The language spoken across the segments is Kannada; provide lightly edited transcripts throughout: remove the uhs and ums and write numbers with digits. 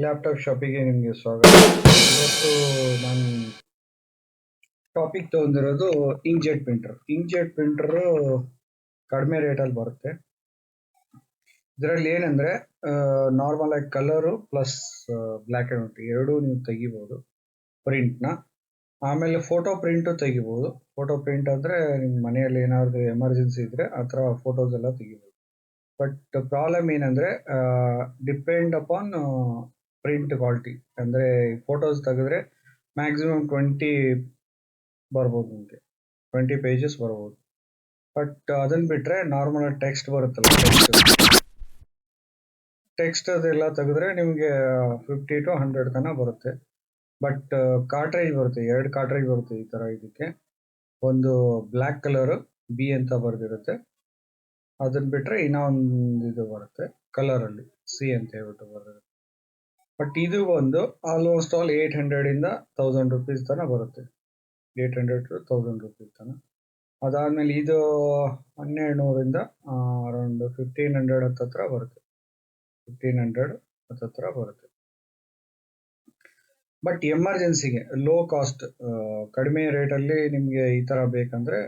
ಲ್ಯಾಪ್ಟಾಪ್ ಶಾಪಿಗೆ ನಿಮಗೆ ಸ್ವಾಗತ. ಇವತ್ತು ನಾನು ಟಾಪಿಕ್ ತಗೊಂಡಿರೋದು ಇಂಕ್ಜೆಟ್ ಪ್ರಿಂಟರ್. ಇಂಕ್ಜೆಟ್ ಪ್ರಿಂಟರ್ ಕಡಿಮೆ ರೇಟಲ್ಲಿ ಬರುತ್ತೆ. ಇದರಲ್ಲಿ ಏನಂದ್ರೆ ನಾರ್ಮಲ್ ಆಗಿ colour plus black and white ಎರಡೂ ನೀವು ತೆಗಿಬೋದು ಪ್ರಿಂಟ್ನ. ಆಮೇಲೆ ಫೋಟೋ ಪ್ರಿಂಟು ತೆಗಿಬೋದು. ಫೋಟೋ ಪ್ರಿಂಟ್ ಅಂದರೆ ನಿಮ್ಮ ಮನೆಯಲ್ಲಿ ಏನಾದರೂ ಎಮರ್ಜೆನ್ಸಿ ಇದ್ದರೆ ಆ ಥರ ಫೋಟೋಸ್ ಎಲ್ಲ ತೆಗಿಬೋದು. ಬಟ್ ಪ್ರಾಬ್ಲಮ್ ಏನಂದರೆ ಡಿಪೆಂಡ್ ಅಪಾನ್ ಪ್ರಿಂಟ್ ಕ್ವಾಲಿಟಿ. ಅಂದರೆ ಫೋಟೋಸ್ ತೆಗೆದ್ರೆ ಮ್ಯಾಕ್ಸಿಮಮ್ 20 ಬರ್ಬೋದು, ನಿಮಗೆ 20 ಪೇಜಸ್ ಬರ್ಬೋದು. ಬಟ್ ಅದನ್ನು ಬಿಟ್ಟರೆ ನಾರ್ಮಲ್ ಟೆಕ್ಸ್ಟ್ ಬರುತ್ತಲ್ಲ, ಟೆಕ್ಸ್ಟ್ ಅದೆಲ್ಲ ತೆಗೆದ್ರೆ ನಿಮಗೆ 50 to 100 ತನಕ ಬರುತ್ತೆ. ಬಟ್ ಕಾರ್ಟ್ರೇಜ್ ಬರುತ್ತೆ, 2 ಕಾರ್ಟ್ರೇಜ್ ಬರುತ್ತೆ ಈ ಥರ. ಇದಕ್ಕೆ ಒಂದು ಬ್ಲ್ಯಾಕ್ ಕಲರು ಬಿ ಅಂತ ಬರೆದಿರುತ್ತೆ, ಅದನ್ನ ಬಿಟ್ಟರೆ ಇನ್ನೊಂದು ಇದು ಬರುತ್ತೆ ಕಲರಲ್ಲಿ ಸಿ ಅಂತ ಹೇಳ್ಬಿಟ್ಟು ಬರೆದಿರುತ್ತೆ. ಬಟ್ ಇದು ಒಂದು ಆಲ್ಮೋಸ್ಟ್ ಆಲ್ 800 ಇಂದ 1000 ರುಪೀಸ್ ತನಕ ಬರುತ್ತೆ. 800 to 1000 ರುಪೀಸ್ ತನಕ. ಅದಾದಮೇಲೆ ಇದು 1200 ಇಂದ ಅರೌಂಡ್ 1500 ಹತ್ತತ್ರ ಬರುತ್ತೆ. 1500 ಹತ್ತತ್ರ ಬರುತ್ತೆ. ಬಟ್ ಎಮರ್ಜೆನ್ಸಿಗೆ ಲೋ ಕಾಸ್ಟ್, ಕಡಿಮೆ ರೇಟಲ್ಲಿ ನಿಮಗೆ ಈ ಥರ ಬೇಕಂದರೆ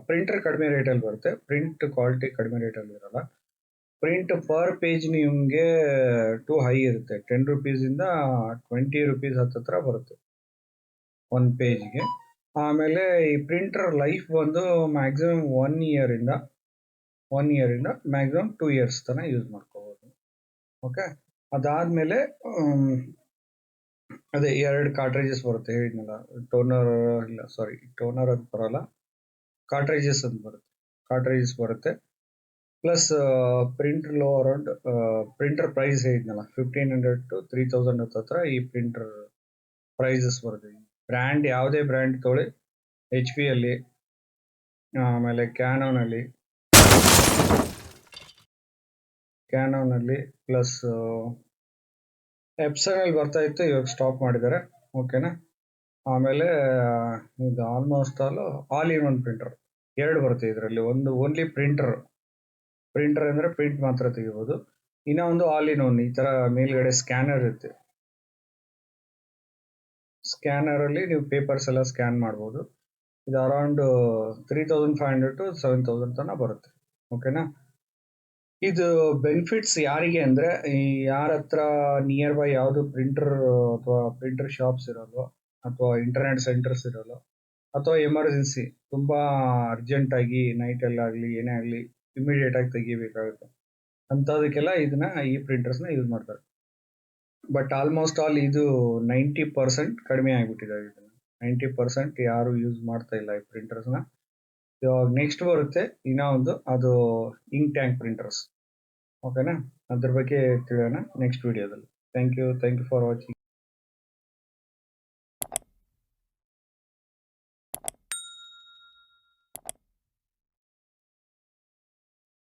ಪ್ರಿಂಟರ್ ಕಡಿಮೆ ರೇಟಲ್ಲಿ ಬರುತ್ತೆ. ಪ್ರಿಂಟ್ ಕ್ವಾಲಿಟಿ ಕಡಿಮೆ ರೇಟಲ್ಲಿ ಇರಲ್ಲ. ಪ್ರಿಂಟ್ ಪರ್ ಪೇಜ್ ನಿಮಗೆ ಟು ಹೈ ಇರುತ್ತೆ. 10 ರುಪೀಸಿಂದ 20 ರುಪೀಸ್ ಹತ್ತತ್ರ ಬರುತ್ತೆ ಒಂದು ಪೇಜ್ಗೆ. ಆಮೇಲೆ ಈ ಪ್ರಿಂಟರ್ ಲೈಫ್ ಬಂದು ಮ್ಯಾಕ್ಸಿಮಮ್ 1 ಇಯರಿಂದ ಮ್ಯಾಕ್ಸಿಮಮ್ 2 ಇಯರ್ಸ್ ತನಕ ಯೂಸ್ ಮಾಡ್ಕೋಬೋದು. ಓಕೆ, ಅದಾದಮೇಲೆ ಅದೇ 2 ಕಾರ್ಟ್ರೇಜಸ್ ಬರುತ್ತೆ ಹೇಳಿದ್ನಲ್ಲ. ಟೋನರ್ ಅಂತ ಬರಲ್ಲ, ಕಾರ್ಟ್ರೇಜಸ್ ಅಂತ ಬರುತ್ತೆ. ಕಾರ್ಟ್ರೇಜಸ್ ಬರುತ್ತೆ ಪ್ಲಸ್ ಪ್ರಿಂಟರ್ ಲೋ ಅರೌಂಡ್ ಪ್ರಿಂಟರ್ ಪ್ರೈಸ್ ಹೇಳಿದ್ನಲ್ಲ 1500 to 3000 ಹತ್ರ ಈ ಪ್ರಿಂಟರ್ ಪ್ರೈಸಸ್ ಬರುತ್ತೆ. ಬ್ರ್ಯಾಂಡ್ ಯಾವುದೇ ಬ್ರ್ಯಾಂಡ್ ತೊಗೊಳ್ಳಿ, HP ಅಲ್ಲಿ, ಆಮೇಲೆ ಕ್ಯಾನೋನಲ್ಲಿ ಪ್ಲಸ್ ಎಪ್ಸನಲ್ಲಿ ಬರ್ತಾ ಇತ್ತು, ಇವಾಗ ಸ್ಟಾಪ್ ಮಾಡಿದ್ದಾರೆ. ಓಕೆನಾ. ಆಮೇಲೆ ಇದು almost all in one printer 2 ಬರುತ್ತೆ ಇದರಲ್ಲಿ. ಒಂದು ಓನ್ಲಿ ಪ್ರಿಂಟರ್ ಅಂದರೆ ಪ್ರಿಂಟ್ ಮಾತ್ರ ತೆಗಿಬೋದು. ಇನ್ನೊಂದು ಆಲ್ ಇನ್ ಒನ್, ಈ ಥರ ಮೇಲ್ಗಡೆ ಸ್ಕ್ಯಾನರ್ ಇರುತ್ತೆ. ಸ್ಕ್ಯಾನರಲ್ಲಿ ನೀವು ಪೇಪರ್ಸ್ ಎಲ್ಲ ಸ್ಕ್ಯಾನ್ ಮಾಡ್ಬೋದು. ಇದು ಅರೌಂಡ್ 3500 to 7000 ತನಕ ಬರುತ್ತೆ. ಓಕೆನಾ. ಇದು ಬೆನಿಫಿಟ್ಸ್ ಯಾರಿಗೆ ಅಂದರೆ, ಈ ಯಾರ ಹತ್ರ ನಿಯರ್ ಬೈ ಯಾವುದು ಪ್ರಿಂಟರ್ ಅಥವಾ ಪ್ರಿಂಟರ್ ಶಾಪ್ಸ್ ಇರೋಲ್ವೋ, ಅಥವಾ ಇಂಟರ್ನೆಟ್ ಸೆಂಟರ್ಸ್ ಇರೋಲ್ಲ, ಅಥವಾ ಎಮರ್ಜೆನ್ಸಿ ತುಂಬ ಅರ್ಜೆಂಟಾಗಿ ನೈಟಲ್ಲಾಗಲಿ ಏನೇ ಆಗಲಿ ಇಮಿಡಿಯೇಟಾಗಿ ತೆಗಿಬೇಕಾಗುತ್ತೆ ಅಂಥದಕ್ಕೆಲ್ಲ ಈ ಪ್ರಿಂಟರ್ಸ್ನ ಯೂಸ್ ಮಾಡ್ತಾರೆ. ಬಟ್ ಆಲ್ಮೋಸ್ಟ್ ಆಲ್ ಇದು 90% ಕಡಿಮೆ ಆಗಿಬಿಟ್ಟಿದೆ. ಇದನ್ನು 90% ಯಾರು ಯೂಸ್ ಮಾಡ್ತಾ ಇಲ್ಲ ಈ ಪ್ರಿಂಟರ್ಸ್ನ. ಇವಾಗ ನೆಕ್ಸ್ಟ್ ಬರುತ್ತೆ ಇನ್ನೊಂದು, ಅದು ಇಂಕ್ ಟ್ಯಾಂಕ್ ಪ್ರಿಂಟರ್ಸ್. ಓಕೆನಾ, ಅದ್ರ ಬಗ್ಗೆ ತಿಳಿಯೋಣ ನೆಕ್ಸ್ಟ್ ವಿಡಿಯೋದಲ್ಲಿ. Thank you for watching.